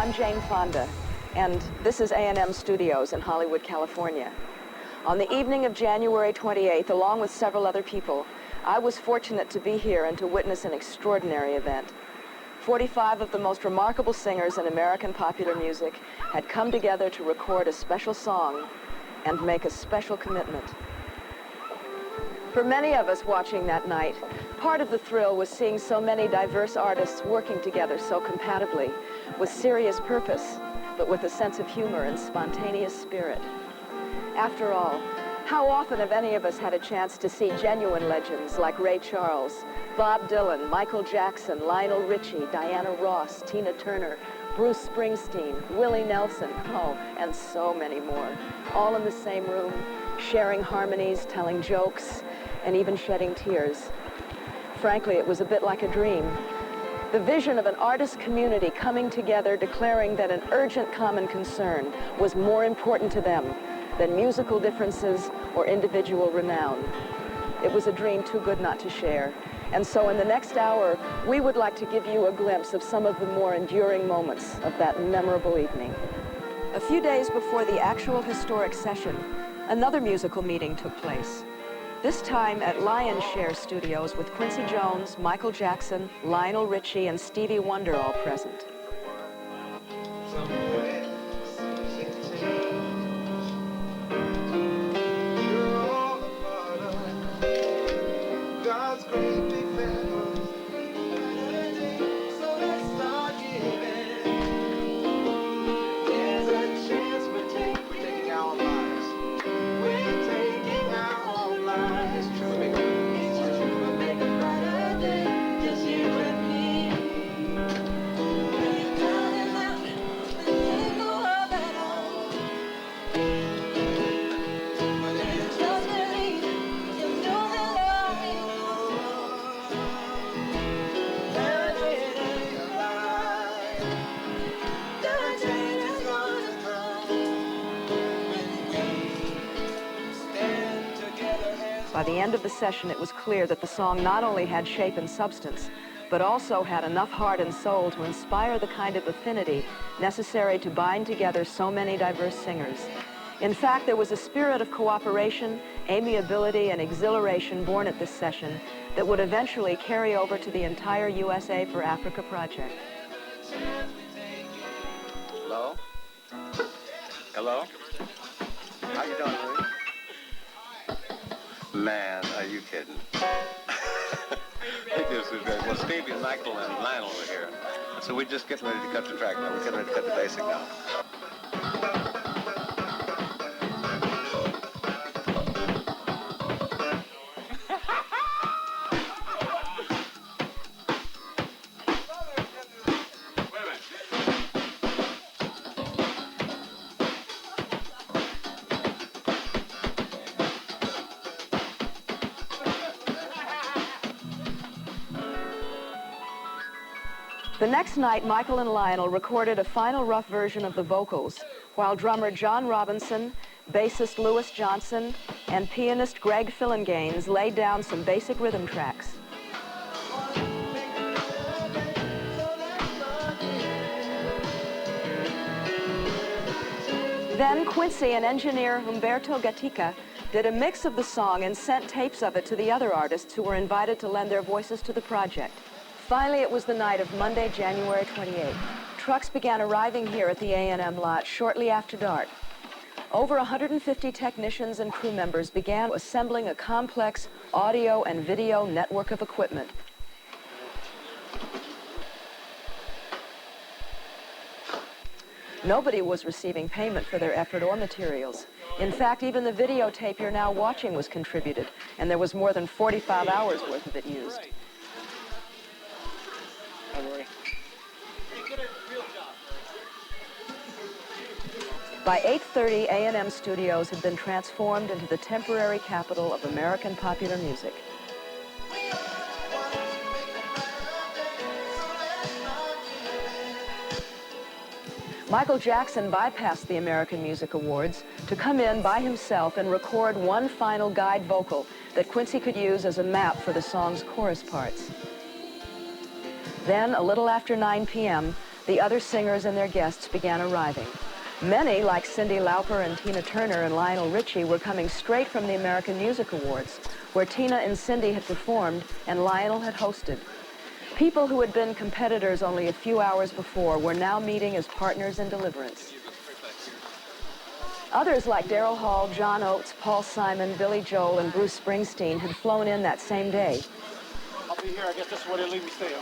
I'm Jane Fonda, and this is A&M Studios in Hollywood, California. On the evening of January 28th, along with several other people, I was fortunate to be here and to witness an extraordinary event. 45 of the most remarkable singers in American popular music had come together to record a special song and make a special commitment. For many of us watching that night, part of the thrill was seeing so many diverse artists working together so compatibly, with serious purpose, but with a sense of humor and spontaneous spirit. After all, how often have any of us had a chance to see genuine legends like Ray Charles, Bob Dylan, Michael Jackson, Lionel Richie, Diana Ross, Tina Turner, Bruce Springsteen, Willie Nelson, oh, and so many more, all in the same room, sharing harmonies, telling jokes, and even shedding tears. Frankly, it was a bit like a dream. The vision of an artist community coming together, declaring that an urgent common concern was more important to them than musical differences or individual renown. It was a dream too good not to share. And so in the next hour, we would like to give you a glimpse of some of the more enduring moments of that memorable evening. A few days before the actual historic session, another musical meeting took place. This time at Lion's Share Studios with Quincy Jones, Michael Jackson, Lionel Richie, and Stevie Wonder all present. By the end of the session, it was clear that the song not only had shape and substance, but also had enough heart and soul to inspire the kind of affinity necessary to bind together so many diverse singers. In fact, there was a spirit of cooperation, amiability, and exhilaration born at this session that would eventually carry over to the entire USA for Africa project. Hello? Hello? How you doing, Louie? Man, are you kidding? This is great. Well, Stevie, Michael, and Lionel are here. So we're just getting ready to cut the track now. We're getting ready to cut the basic now. The next night, Michael and Lionel recorded a final rough version of the vocals, while drummer John Robinson, bassist Louis Johnson, and pianist Greg Phillinganes laid down some basic rhythm tracks. Then Quincy and engineer Humberto Gatica did a mix of the song and sent tapes of it to the other artists who were invited to lend their voices to the project. Finally, it was the night of Monday, January 28th. Trucks began arriving here at the A&M lot shortly after dark. Over 150 technicians and crew members began assembling a complex audio and video network of equipment. Nobody was receiving payment for their effort or materials. In fact, even the videotape you're now watching was contributed, and there was more than 45 hours worth of it used. By 8:30, A&M Studios had been transformed into the temporary capital of American popular music. Michael Jackson bypassed the American Music Awards to come in by himself and record one final guide vocal that Quincy could use as a map for the song's chorus parts. Then, a little after 9 p.m., the other singers and their guests began arriving. Many, like Cyndi Lauper and Tina Turner and Lionel Richie, were coming straight from the American Music Awards, where Tina and Cyndi had performed and Lionel had hosted. People who had been competitors only a few hours before were now meeting as partners in deliverance. Others like Daryl Hall, John Oates, Paul Simon, Billy Joel, and Bruce Springsteen had flown in that same day. I'll be here. I guess this is where they leave me stay.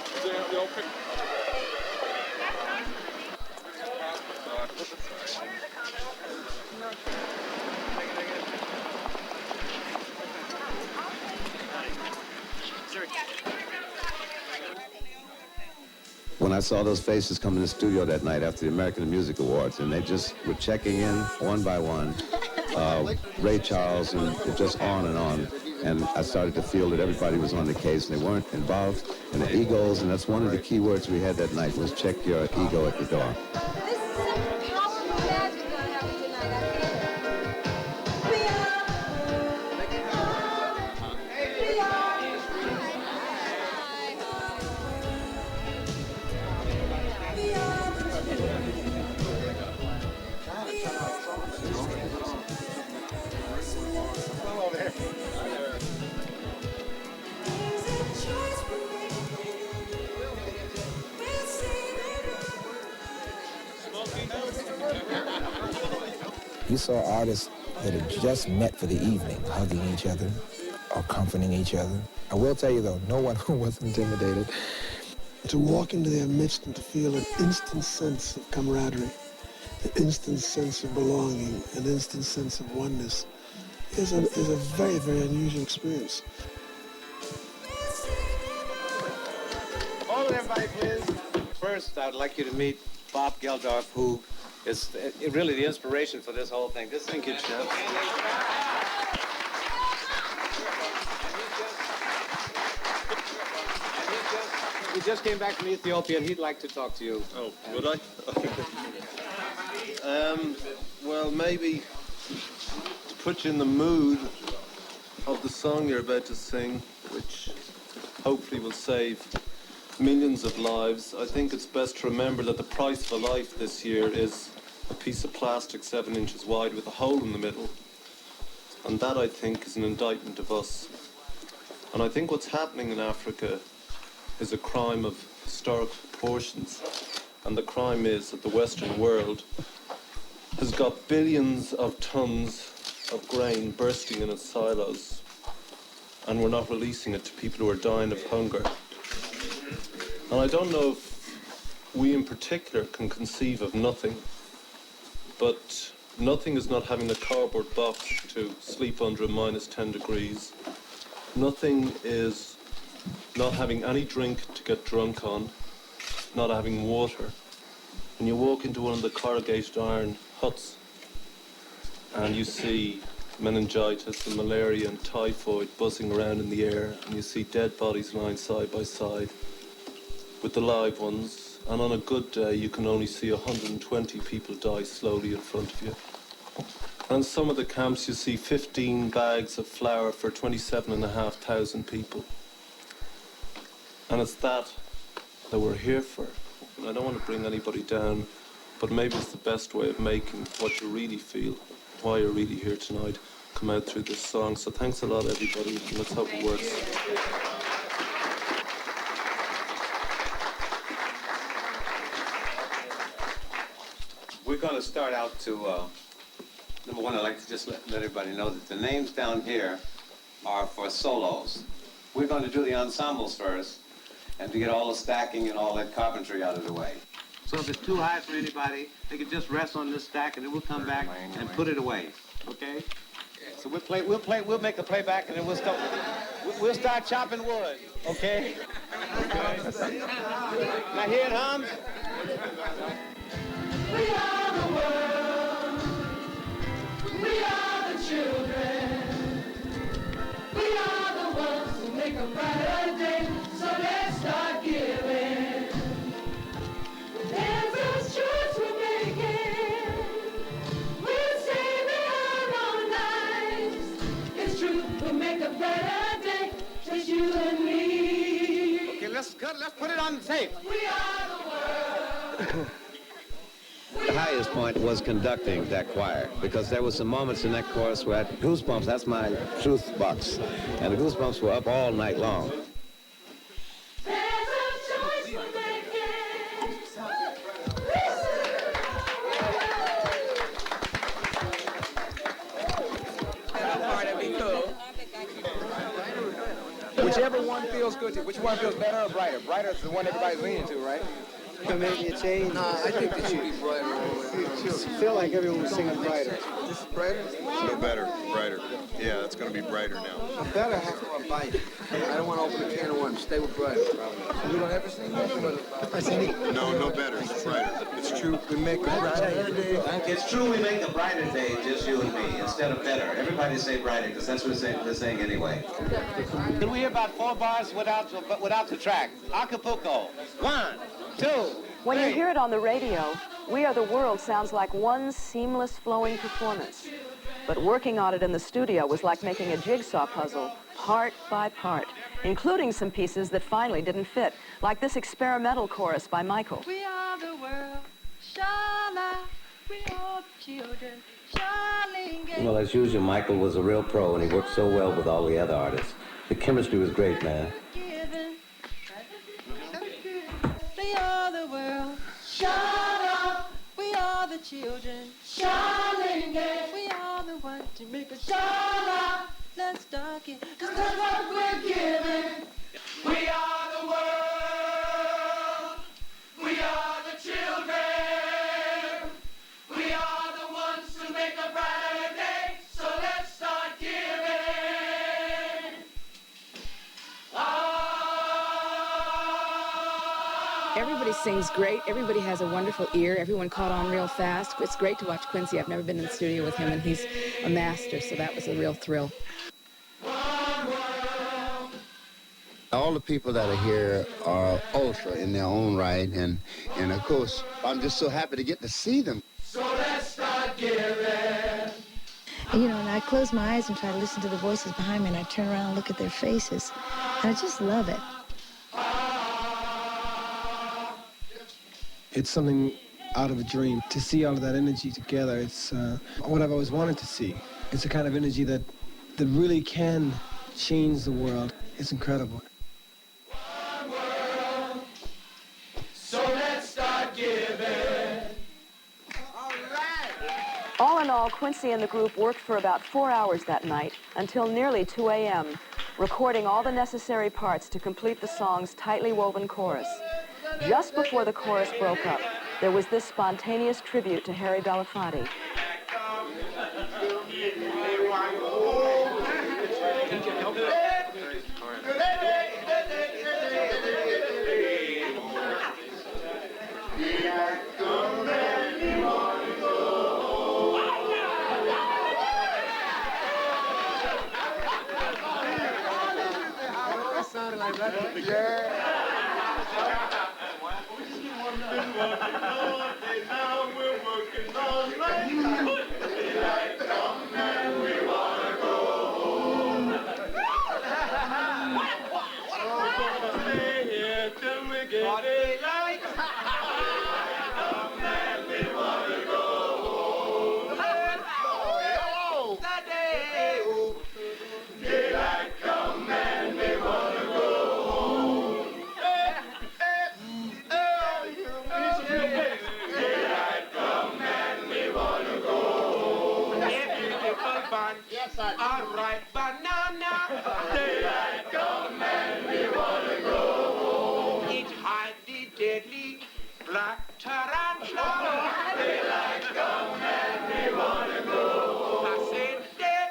When I saw those faces come in the studio that night after the American Music Awards, and they just were checking in one by one, Ray Charles, and just on and on. And I started to feel that everybody was on the case, and they weren't involved in the egos, and that's one of the key words we had that night, was check your ego at the door. This is some powerful magic going on tonight, I feel it. We are. You saw artists that had just met for the evening, hugging each other or comforting each other. I will tell you, though, no one was intimidated. To walk into their midst and to feel an instant sense of camaraderie, an instant sense of belonging, an instant sense of oneness is a very, very unusual experience. Hold it, everybody, please. First, I'd like you to meet Bob Geldof, who is really the inspiration for this whole thing. Thank you, Jeff. He just came back from Ethiopia, and he'd like to talk to you. Oh, would I? Well, maybe to put you in the mood of the song you're about to sing, which hopefully will save millions of lives, I think it's best to remember that the price of a life this year is a piece of plastic 7 inches wide with a hole in the middle. And that, I think, is an indictment of us. And I think what's happening in Africa is a crime of historic proportions. And the crime is that the Western world has got billions of tons of grain bursting in its silos, and we're not releasing it to people who are dying of hunger. And I don't know if we in particular can conceive of nothing, but nothing is not having a cardboard box to sleep under at -10 degrees. Nothing is not having any drink to get drunk on, not having water. When you walk into one of the corrugated iron huts and you see meningitis and malaria and typhoid buzzing around in the air, and you see dead bodies lying side by side with the live ones, and on a good day you can only see 120 people die slowly in front of you. And in some of the camps you see 15 bags of flour for 27,500 people. And it's that we're here for. And I don't want to bring anybody down, but maybe it's the best way of making what you really feel, why you're really here tonight, come out through this song. So thanks a lot, everybody, and let's hope it works. We're going to start out to, number one, I'd like to just let everybody know that the names down here are for solos. We're going to do the ensembles first, and to get all the stacking and all that carpentry out of the way. So if it's too high for anybody, they can just rest on this stack, and then we'll come back and put it away. Okay? So we'll make the playback, and then we'll start chopping wood. Okay? Now here it hums. We are the world. We are the children. We are the ones who make a brighter day. So let's start giving. There's a choice we're making. We're saving our own lives. It's true, we'll make a better day. Just you and me. Okay, let's put it on the tape. We are the world. highest point was conducting that choir, because there were some moments in that chorus where goosebumps, that's my truth box, and the goosebumps were up all night long. Whichever one feels good to you. Which one feels better or brighter? Brighter is the one everybody's leaning to, right? Maybe a change. I think it should be brighter. I feel like everyone was singing brighter. This is brighter? No better, brighter. Yeah, it's going to be brighter now. A better has to bite. I don't want to open a can of worms. Stay with brighter. You don't ever sing that? I sing it. No better, it's brighter. It's true. We make a brighter every day. It's true we make a brighter day, just you and me, instead of better. Everybody say brighter, because that's what we're saying anyway. Can we hear about 4 bars without the track? Acapulco. 1, 2, When you 3. hear it on the radio, We Are the World sounds like one seamless flowing performance. But working on it in the studio was like making a jigsaw puzzle, part by part, including some pieces that finally didn't fit, like this experimental chorus by Michael. We are the world, shala, we are the children, Charlie. Well, as usual, Michael was a real pro, and he worked so well with all the other artists. The chemistry was great, man. We are the world, shala, we are the children, Charlie. We are the ones to make a shala. Let's start it, 'cause that's what we're giving. We are the world, we are the children, we are the ones to make a brighter day, so let's start giving. Everybody sings great. Everybody has a wonderful ear. Everyone caught on real fast. It's great to watch Quincy. I've never been in the studio with him, and he's a master, so that was a real thrill. All the people that are here are ultra in their own right, and of course, I'm just so happy to get to see them. So let's start giving. You know, and I close my eyes and try to listen to the voices behind me, and I turn around and look at their faces, and I just love it. It's something out of a dream. To see all of that energy together, it's what I've always wanted to see. It's a kind of energy that really can change the world. It's incredible. So let's start giving. All in all, Quincy and the group worked for about 4 hours that night until nearly 2 a.m., recording all the necessary parts to complete the song's tightly woven chorus. Just before the chorus broke up, there was this spontaneous tribute to Harry Belafonte. That sounded like that. Yeah. Now we're working all night. Daylight come and we wanna go home. Stay here till we get daylight. Come and we wanna go home. That day, daylight come and we wanna go home. Yes, sir. All right, banana. Daylight come and we wanna go home. Eat highly deadly black tarantula. Daylight come and we wanna go home. I said dead.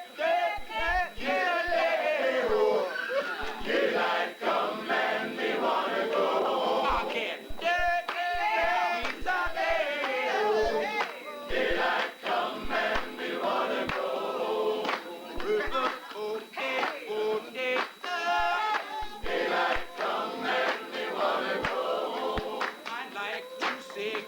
Daylight come and we wanna go home. Again. Daylight come and we wanna go home. Daylight come and we wanna go home. I like to sing.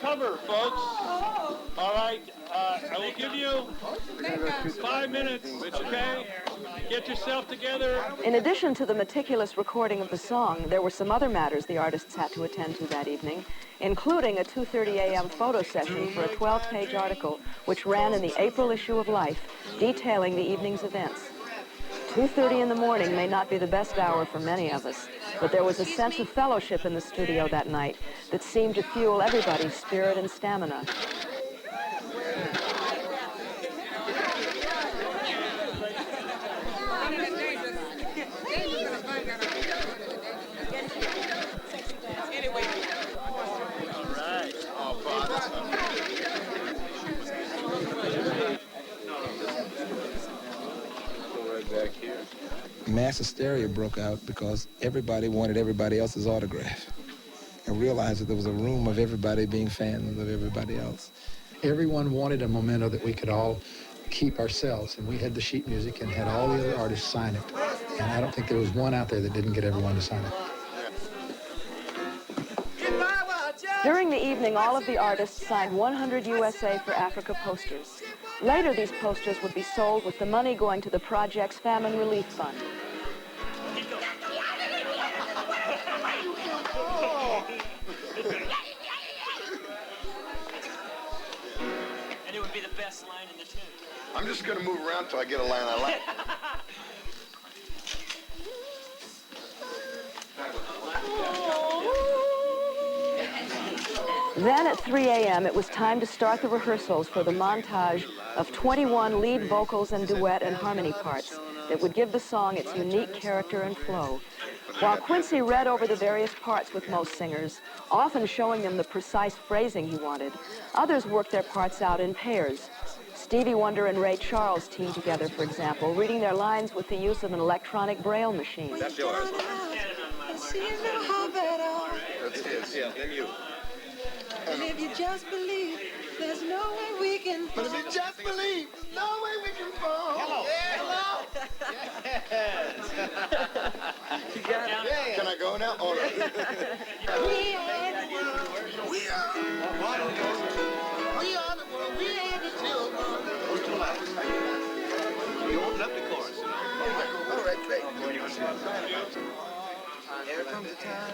cover, folks. All right, I will give you 5 minutes, okay? Get yourself together. In addition to the meticulous recording of the song, there were some other matters the artists had to attend to that evening, including a 2:30 a.m. photo session for a 12-page article which ran in the April issue of Life, detailing the evening's events. 2:30 in the morning may not be the best hour for many of us, but there was a sense of fellowship in the studio that night that seemed to fuel everybody's spirit and stamina. Back here. Mass hysteria broke out because everybody wanted everybody else's autograph. I realized that there was a room of everybody being fans of everybody else. Everyone wanted a memento that we could all keep ourselves, and we had the sheet music and had all the other artists sign it. And I don't think there was one out there that didn't get everyone to sign it. During the evening, all of the artists signed 100 USA for Africa posters. Later, these posters would be sold with the money going to the project's Famine Relief Fund. And it would be the best line in the tune. I'm just going to move around till I get a line I like. Then at 3 a.m., it was time to start the rehearsals for the montage of 21 lead vocals and duet and harmony parts that would give the song its unique character and flow. While Quincy read over the various parts with most singers, often showing them the precise phrasing he wanted, others worked their parts out in pairs. Stevie Wonder and Ray Charles teamed together, for example, reading their lines with the use of an electronic braille machine. That's yours. That's his. Yeah, then you. And if you just believe, there's no way we can fall. But if you just believe, there's no way we can fall. Hello. Yeah, hello. Yes. You got it. Yeah. Can I go now? Oh, no. We are the world. We are the world. We are the children. You open up the chorus. All right, great. Here comes the time.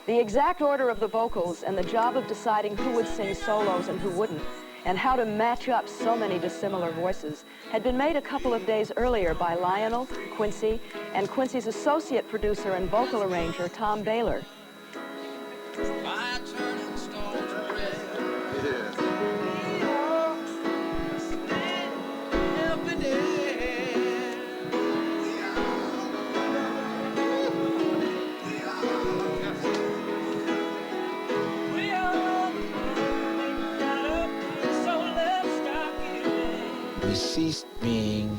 The exact order of the vocals and the job of deciding who would sing solos and who wouldn't, and how to match up so many dissimilar voices, had been made a couple of days earlier by Lionel, Quincy, and Quincy's associate producer and vocal arranger, Tom Baylor. We ceased being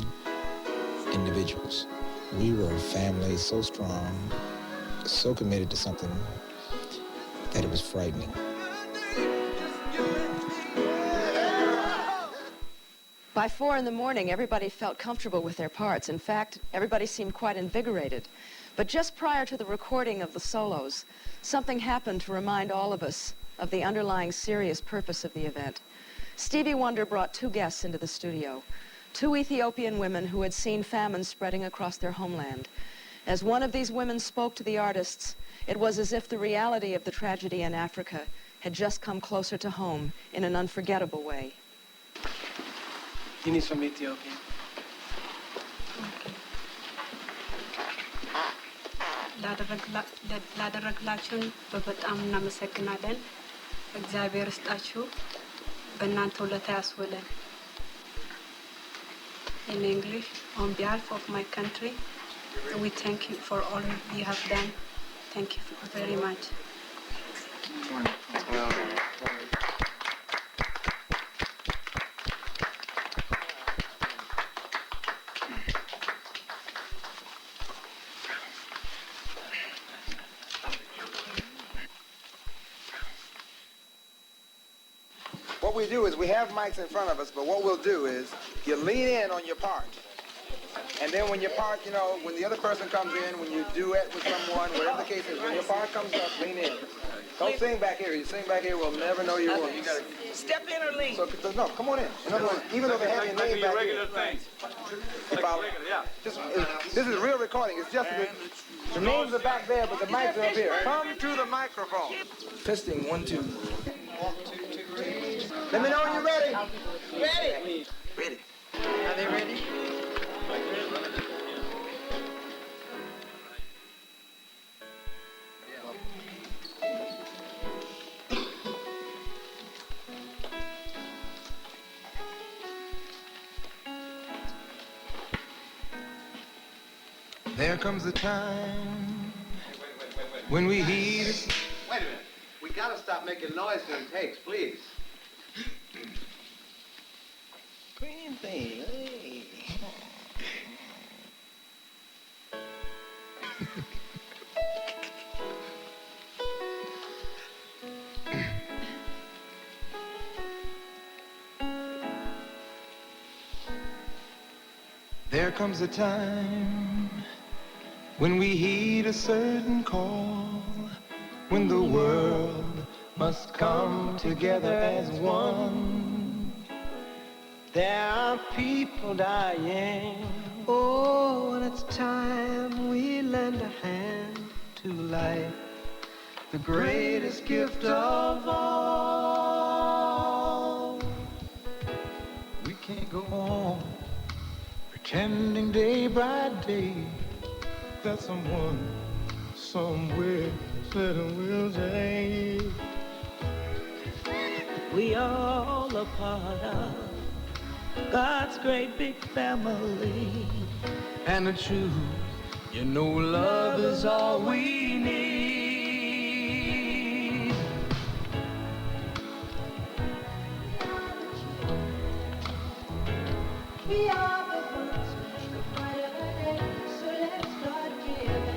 individuals. We were a family so strong, so committed to something that it was frightening. By 4 in the morning, everybody felt comfortable with their parts. In fact, everybody seemed quite invigorated. But just prior to the recording of the solos, something happened to remind all of us of the underlying serious purpose of the event. Stevie Wonder brought 2 guests into the studio, 2 Ethiopian women who had seen famine spreading across their homeland. As one of these women spoke to the artists, it was as if the reality of the tragedy in Africa had just come closer to home in an unforgettable way. He's from Ethiopia. ላደረግላችሁን በጣም እናመሰግናለን። እግዚአብሔር ይስጣችሁ፣ በእናንተ ውለታ ያስውለን። In English, on behalf of my country, we thank you for all you have done. Thank you very much. what we do is we have mics in front of us, but what we'll do is you lean in on your part. And then when your part, you know, when the other person comes in, when you duet with someone, whatever the case is, when your part comes up, lean in. Don't sing back here. You sing back here, we'll never know your voice. You gotta Step in or lean. So no, come on in. In other words, even though they have your name back here, this is a real recording. It's just the names are back there, but the mics are up here. Come to the microphone. Testing 1, 2. 1, 2, 2, 3. Let me know when you're ready. Ready. Ready. Are they ready? There comes a time when we heed. Wait a minute. We gotta stop making noise during takes, please. Green thing. Hey. There comes a time when we heed a certain call, when the world must come together as one. There are people dying. Oh, and it's time we lend a hand to life, the greatest gift of all. We can't go on pretending day by day that someone somewhere said we'll say. We all a part of God's great big family. And the truth, you know, love is all we need. We are the ones who make a brighter day, so let's start giving.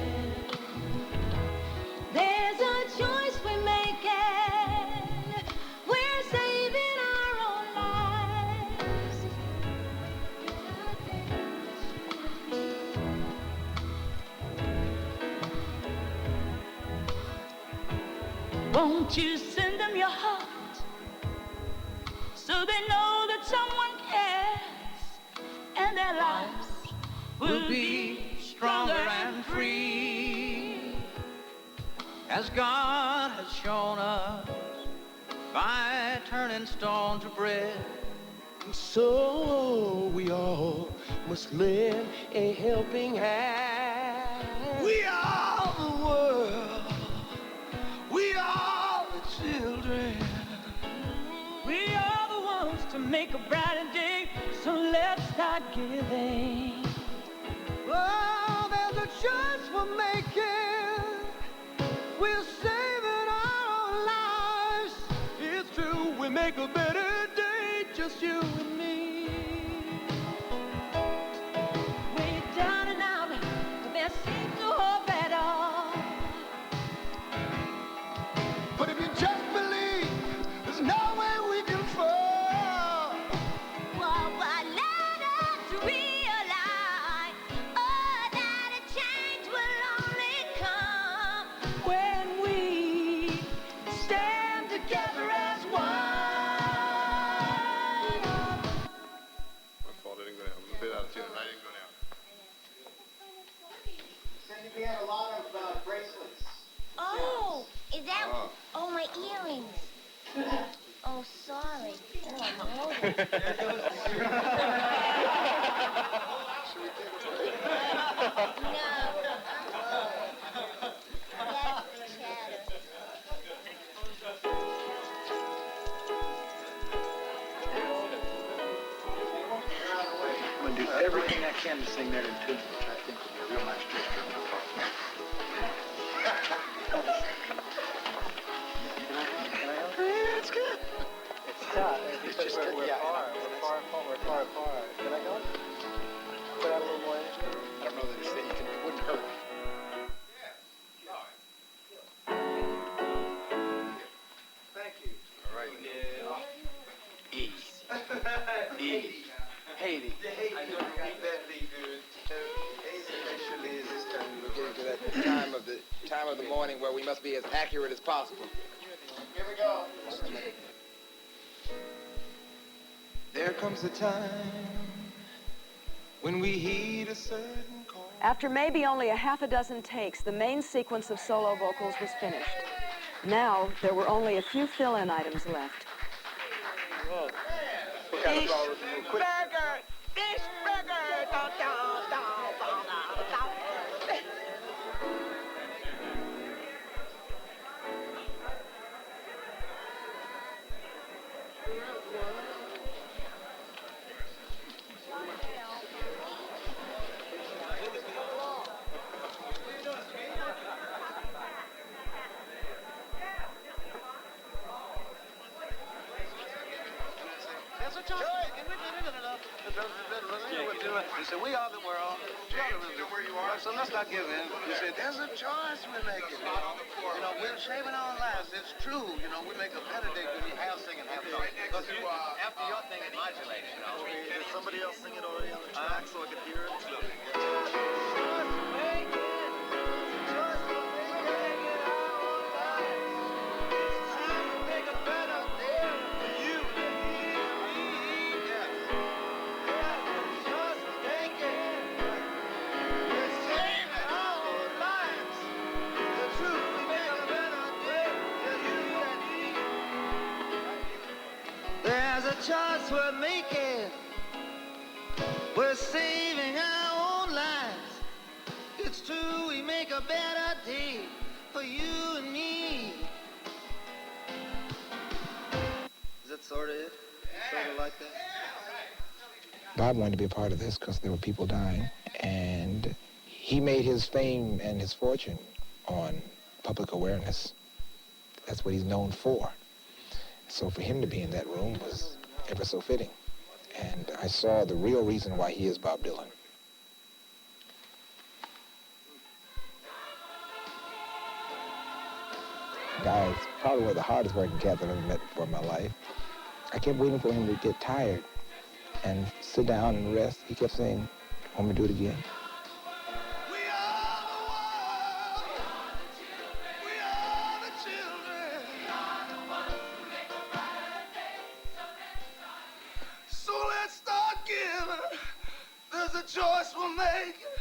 There's a choice we're making. We're saving our own lives. Won't you send them your heart so they know that someone cares and their lives will be stronger and free, as God has shown us by turning stone to bread. So we all must lend a helping hand. We are the world. We are the children. we are the ones to make a brighter day, so let's start giving. Oh, there's a choice we're making. We're saving our own lives. It's true, we make a better day, just you and me. We're down and out, but there seems no hope at all. But if you just believe, there's no way we can fall. Well, I let us realize, oh, that a change will only come when we stand together as one. My fault, I didn't go down. I'm a bit out of tune. I didn't go down. Sandy, we had a lot of bracelets. Oh, is that? Oh, my earrings. Oh, sorry. Oh, no. I'm going to do everything I can to sing that in tune, which I think will be a real nice gesture. It's good. It's tough. It's just we're far apart. Can I go? Put out a little more energy? I don't know that it's that you can, it wouldn't hurt. Thank you. All right. Yeah. time of the morning where we must be as accurate as possible. Here we go. There comes a time when we heed a certain call. After maybe only a half a dozen takes, the main sequence of solo vocals was finished. Now, there were only a few fill-in items left. Fish burger! Fish burger! Dun, dun, dun, dun, dun, dun. He said, we are the world. So let's not give in. He said, there's a choice we're making. You know, we're saving our lives. It's true. You know, we make a better day when you have singing, have song. Because after your thing, it modulates, you know. Did somebody else sing it already on the track so I could hear it? There's a choice we're making. We're saving our own lives. It's true, we make a better day for you and me. Is that sort of it? Sort of like that? Bob wanted to be a part of this because there were people dying, and he made his fame and his fortune on public awareness. That's what he's known for. So for him to be in that room was ever so fitting. And I saw the real reason why he is Bob Dylan. Guy is probably one of the hardest working cats I've ever met before in my life. I kept waiting for him to get tired and sit down and rest. He kept saying, want me to do it again? So let's start giving. There's a choice we're making.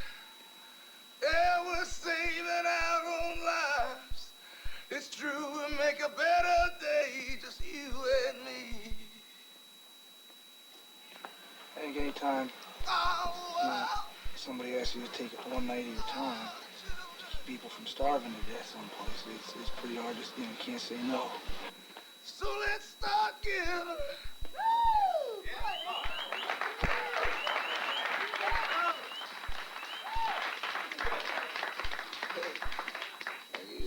Yeah, we're saving our own lives. It's true, we'll make a better day, just you and me. I think anytime somebody asks you to take it one night at a time to keep people from starving to death someplace, it's pretty hard to, you can't say no. So let's start giving.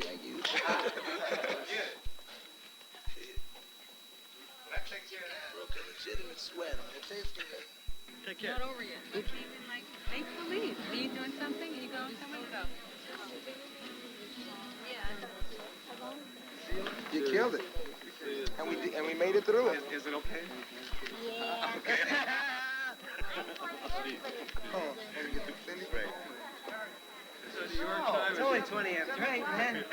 Thank you. That takes care of that. Broke a legitimate sweat on it. Tastes good. Take care. Not over yet. You came in like, thanks for leaving. Are you doing something? Are you going somewhere? Go. You killed it. And we made it through it. Is it okay? Yeah. Okay. Oh, and you get the Philly? Right. It's only 20 after 8, man.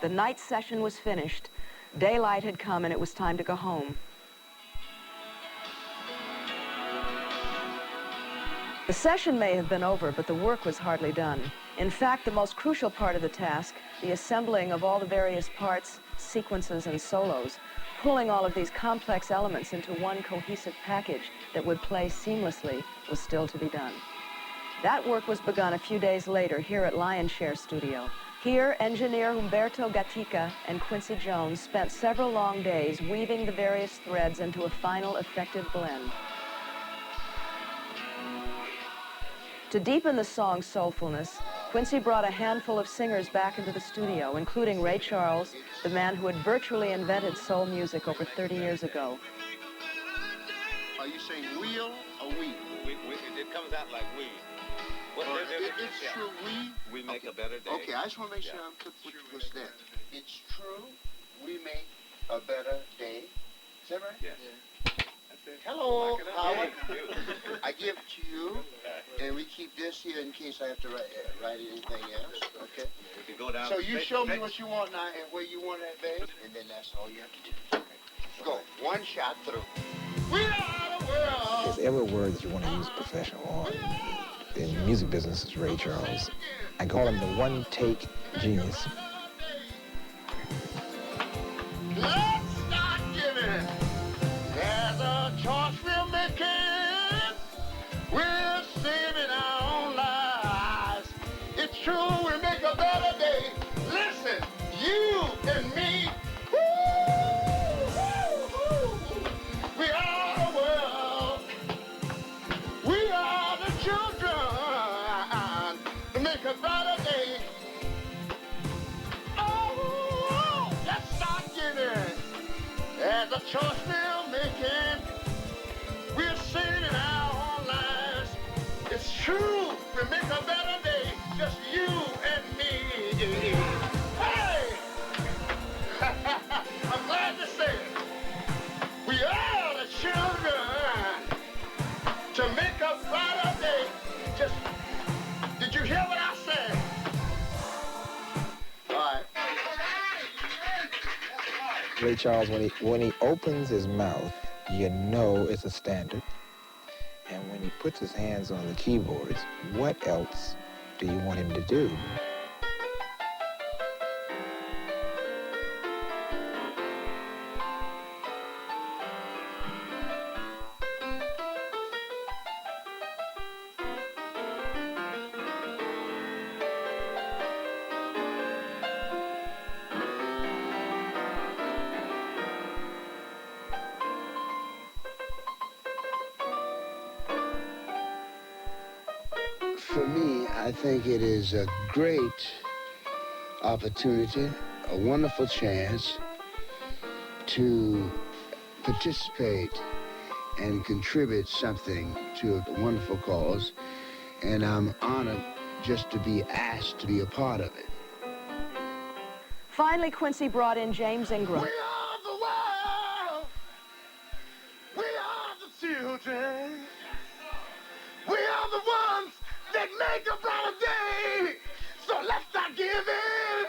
The night session was finished. Daylight had come and it was time to go home. The session may have been over, but the work was hardly done. In fact, the most crucial part of the task, the assembling of all the various parts, sequences, and solos, pulling all of these complex elements into one cohesive package that would play seamlessly, was still to be done. That work was begun a few days later here at Lionshare Studio. Here, engineer Humberto Gatica and Quincy Jones spent several long days weaving the various threads into a final effective blend. To deepen the song's soulfulness, Quincy brought a handful of singers back into the studio, including Ray Charles, the man who had virtually invented soul music over 30 years ago. Are you saying wheel or we? It comes out like we. It's true We make a better day. Okay, I just want to make sure I'm clear what's that. It's true we make a better day. Is that right? Yes. Hello, Howard. I give to you And we keep this here in case I have to write anything else, okay? You can go down. So you show me what you want now and where you want that bass, and then that's all you have to do. Go, one shot through. We are the world. There's every word that you want to use professional on. In the music business, is Ray Charles. I call him the one-take genius. Let's start giving. There's a choice we're making. We're saving our own lives. It's true, we make a better day. Listen, you and me. We are the world. We are the children to make a better day. Oh, let's start giving. There's a choice we're making. We're saving our own lives. It's true, we make a better day. Just you and me. Hey! I'm glad to say it. We are the children to make a brighter day. Just, did you hear what I said? All right. Ray Charles, when he opens his mouth, you know it's a standard. And when he puts his hands on the keyboards, what else do you want him to do? For me, I think it is a great opportunity, a wonderful chance to participate and contribute something to a wonderful cause. And I'm honored just to be asked to be a part of it. Finally, Quincy brought in James Ingram. We are the world. We are the children. We are the ones that make a brighter day. So let's start giving.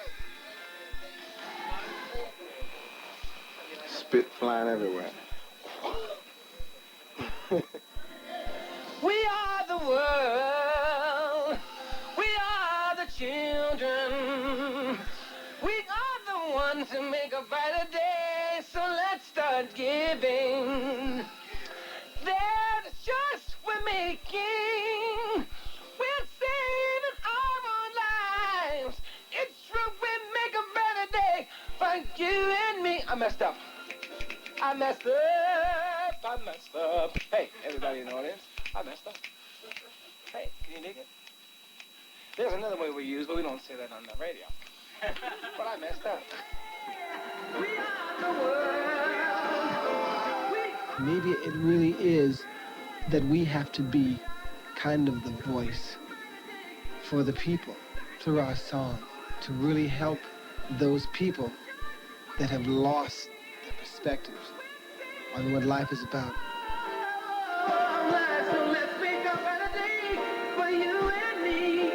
Spit flying everywhere. We are the world. We are the children. We are the ones who make a brighter day. So let's start giving. There's a choice we're making. We're saving our own lives. It's true, we make a better day for you and me. I messed up. I messed up. Hey, everybody in the audience, I messed up. Hey, can you dig it? There's another way we use, but we don't say that on the radio. But I messed up. We are the world. Maybe it really is that we have to be kind of the voice for the people through our song to really help those people that have lost their perspectives on what life is about. So let's make a better day for you and me.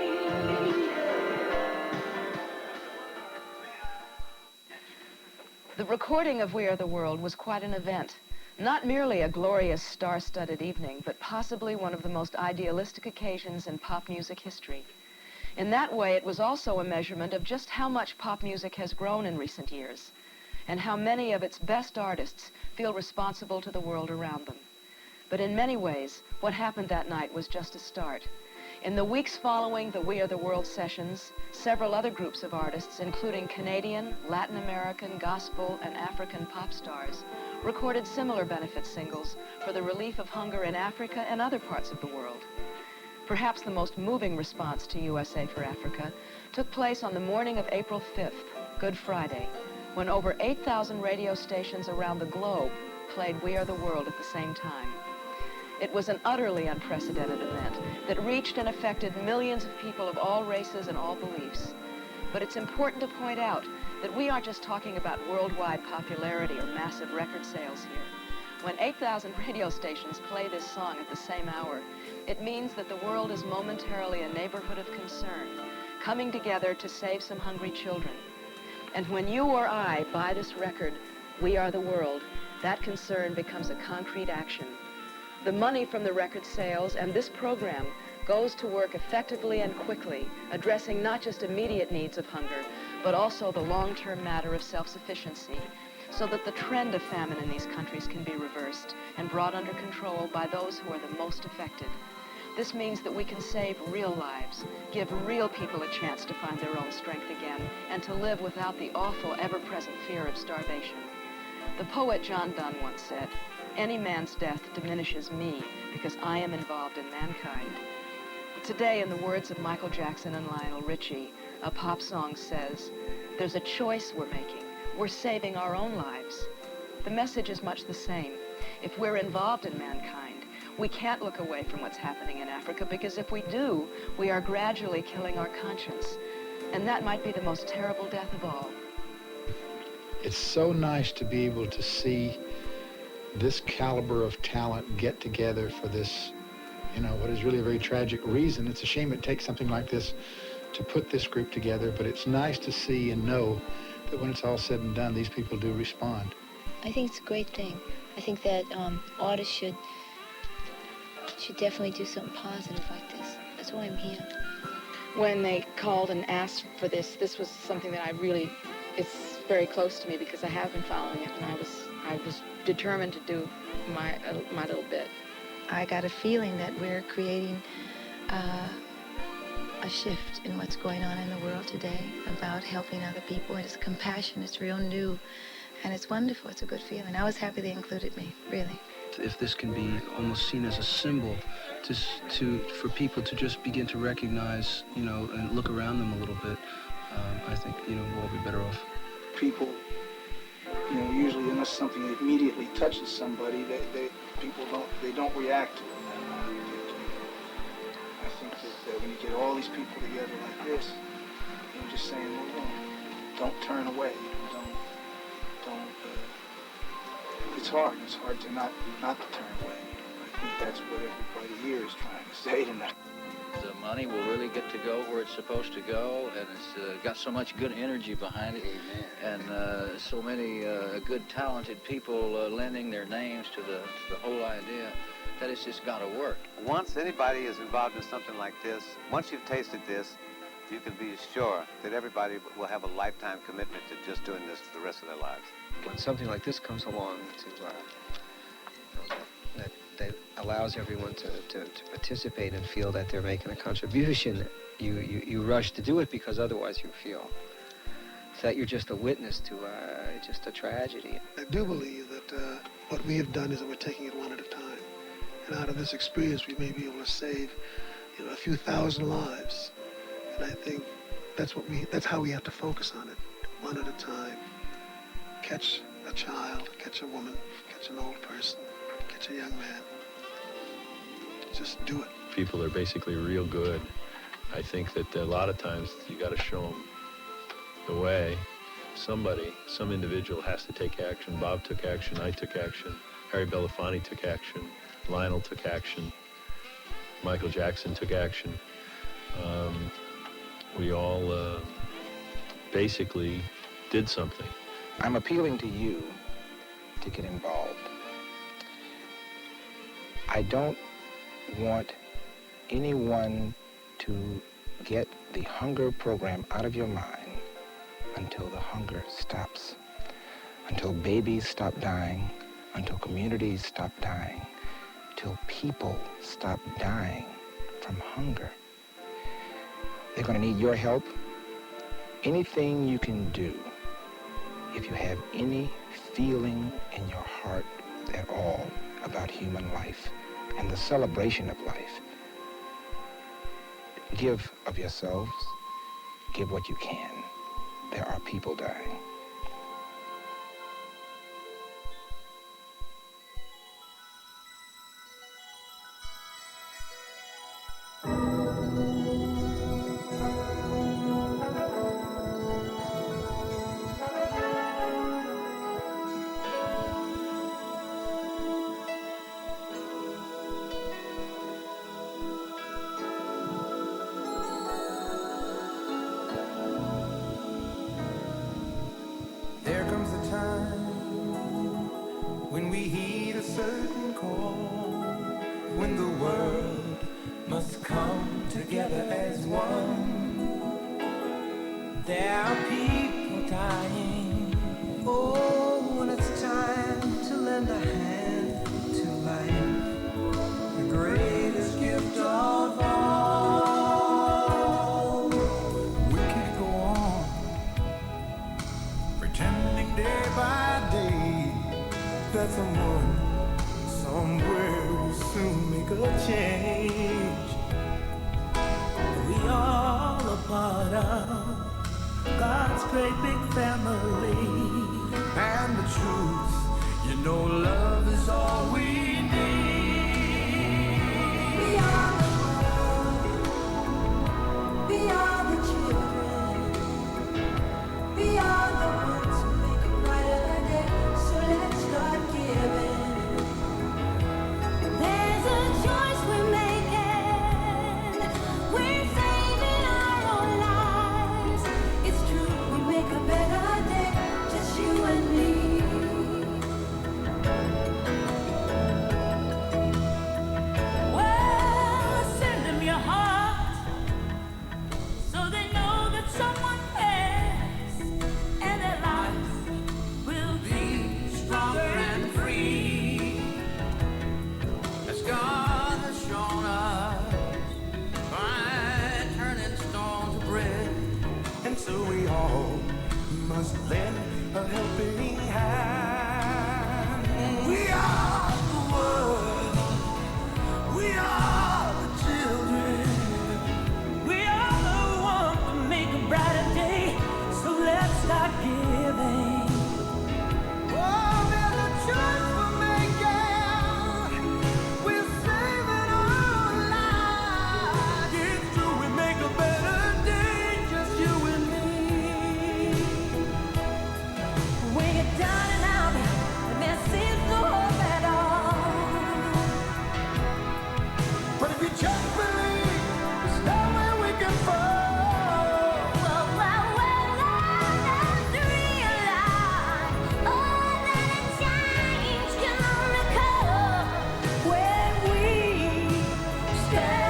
The recording of We Are the World was quite an event. Not merely a glorious star-studded evening, but possibly one of the most idealistic occasions in pop music history. In that way, it was also a measurement of just how much pop music has grown in recent years, and how many of its best artists feel responsible to the world around them. But in many ways, what happened that night was just a start. In the weeks following the We Are the World sessions, several other groups of artists, including Canadian, Latin American, gospel, and African pop stars, recorded similar benefit singles for the relief of hunger in Africa and other parts of the world. Perhaps the most moving response to USA for Africa took place on the morning of April 5th, Good Friday, when over 8,000 radio stations around the globe played We Are the World at the same time. It was an utterly unprecedented event that reached and affected millions of people of all races and all beliefs. But it's important to point out that we aren't just talking about worldwide popularity or massive record sales here. When 8,000 radio stations play this song at the same hour, It means that the world is momentarily a neighborhood of concern, coming together to save some hungry children. And when you or I buy this record, We Are the World, that concern becomes a concrete action. The money from the record sales and this program goes to work effectively and quickly, addressing not just immediate needs of hunger, but also the long-term matter of self-sufficiency, so that the trend of famine in these countries can be reversed and brought under control by those who are the most affected. This means that we can save real lives, give real people a chance to find their own strength again, and to live without the awful, ever-present fear of starvation. The poet John Donne once said, "Any man's death diminishes me because I am involved in mankind." Today, in the words of Michael Jackson and Lionel Richie, a pop song says, "There's a choice we're making. We're saving our own lives." The message is much the same. If we're involved in mankind, we can't look away from what's happening in Africa, because if we do, we are gradually killing our conscience. And that might be the most terrible death of all. It's so nice to be able to see this caliber of talent get together for this, what is really a very tragic reason. It's a shame it takes something like this to put this group together, but it's nice to see and know that when it's all said and done, these people do respond. I think it's a great thing. I think that artists should definitely do something positive like this. That's why I'm here. When they called and asked for this was something that it's very close to me because I have been following it, and I was determined to do my little bit. I got a feeling that we're creating a shift in what's going on in the world today about helping other people. It's compassion. It's real new, and it's wonderful. It's a good feeling. I was happy they included me, really. If this can be almost seen as a symbol for people to just begin to recognize, and look around them a little bit, I think, we'll all be better off. People, usually unless something immediately touches somebody, people don't react to it. I think that when you get all these people together like this, you're just saying, well, don't turn away. It's hard. It's hard to not to turn away. I think that's what everybody here is trying to say tonight. The money will really get to go where it's supposed to go, and it's got so much good energy behind it. Amen. And so many good, talented people lending their names to the whole idea that it's just got to work. Once anybody is involved in something like this, once you've tasted this, you can be sure that everybody will have a lifetime commitment to just doing this for the rest of their lives. When something like this comes along that allows everyone to participate and feel that they're making a contribution, you rush to do it because otherwise you feel that you're just a witness to just a tragedy. I do believe that what we have done is that we're taking it one at a time. And out of this experience, we may be able to save a few thousand lives. And I think that's how we have to focus on it, one at a time. Catch a child, catch a woman, catch an old person, catch a young man. Just do it. People are basically real good. I think that a lot of times you got to show them the way. Some individual has to take action. Bob took action, I took action, Harry Belafonte took action, Lionel took action, Michael Jackson took action. We all basically did something. I'm appealing to you to get involved. I don't want anyone to get the hunger program out of your mind until the hunger stops, until babies stop dying, until communities stop dying, till people stop dying from hunger. They're going to need your help. Anything you can do, if you have any feeling in your heart at all about human life and the celebration of life, give of yourselves, give what you can. There are people dying. curtain call when the world must come together as one. There are people dying. Oh, when it's time to lend a hand to life, the greatest gift of all. We can't go on pretending day by day that someone somewhere will soon make a change. We all a part of God's great big family. And the truth, you know, love is all we need. We are the world. We are the children. We are the ones who make it brighter day. So let's start giving. There's a choice we're making. We're saving our own lives. It's true, we make a better day, just you and me. Well, send them your heart, so they know that someone cares, and their lives will be stronger and free. As God has shown us by turning stone to bread, and so we all must lend a helping hand. We are the world. We are the children. We are the ones to make a brighter day. So let's start giving. Oh, there's a choice we're making. We're saving our lives. It's true, we make a better day, just you and me. When you're down and out, and there seems no hope at all. But if you just believe, there's nowhere we can fall. Well, let's realize, oh, that a change can only come when we stand